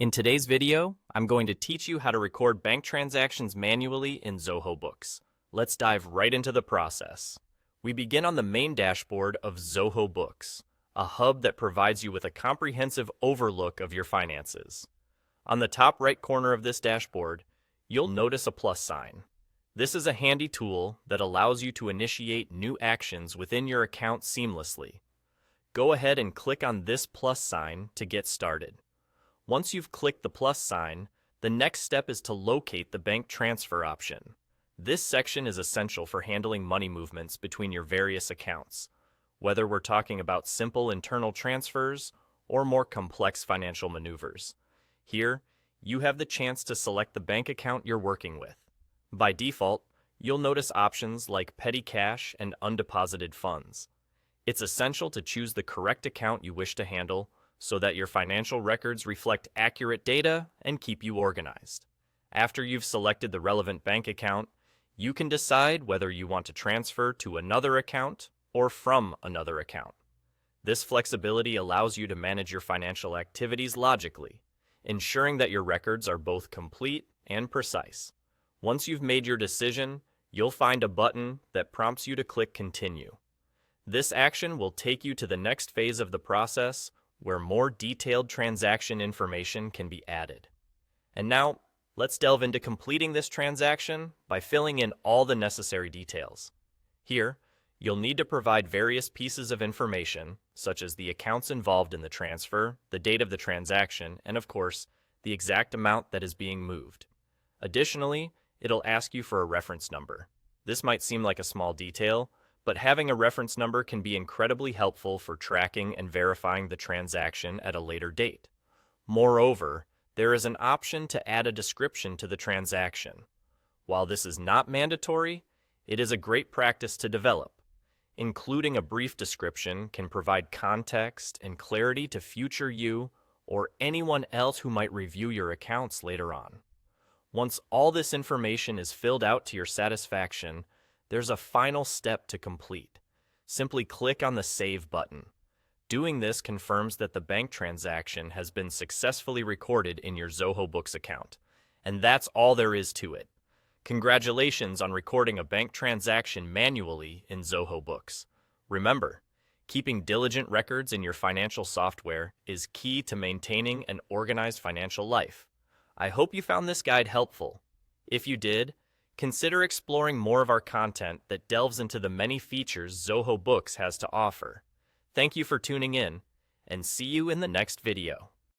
In today's video, I'm going to teach you how to record bank transactions manually in Zoho Books. Let's dive right into the process. We begin on the main dashboard of Zoho Books, a hub that provides you with a comprehensive overlook of your finances. On the top right corner of this dashboard, you'll notice a plus sign. This is a handy tool that allows you to initiate new actions within your account seamlessly. Go ahead and click on this plus sign to get started. Once you've clicked the plus sign, the next step is to locate the bank transfer option. This section is essential for handling money movements between your various accounts, whether we're talking about simple internal transfers or more complex financial maneuvers. Here, you have the chance to select the bank account you're working with. By default, you'll notice options like petty cash and undeposited funds. It's essential to choose the correct account you wish to handle so that your financial records reflect accurate data and keep you organized. After you've selected the relevant bank account, you can decide whether you want to transfer to another account or from another account. This flexibility allows you to manage your financial activities logically, ensuring that your records are both complete and precise. Once you've made your decision, you'll find a button that prompts you to click Continue. This action will take you to the next phase of the process, where more detailed transaction information can be added. And now, let's delve into completing this transaction by filling in all the necessary details. Here, you'll need to provide various pieces of information, such as the accounts involved in the transfer, the date of the transaction, and of course, the exact amount that is being moved. Additionally, it'll ask you for a reference number. This might seem like a small detail, but having a reference number can be incredibly helpful for tracking and verifying the transaction at a later date. Moreover, there is an option to add a description to the transaction. While this is not mandatory, it is a great practice to develop. Including a brief description can provide context and clarity to future you or anyone else who might review your accounts later on. Once all this information is filled out to your satisfaction, there's a final step to complete. Simply click on the Save button. Doing this confirms that the bank transaction has been successfully recorded in your Zoho Books account. And that's all there is to it. Congratulations on recording a bank transaction manually in Zoho Books. Remember, keeping diligent records in your financial software is key to maintaining an organized financial life. I hope you found this guide helpful. If you did, consider exploring more of our content that delves into the many features Zoho Books has to offer. Thank you for tuning in, and see you in the next video.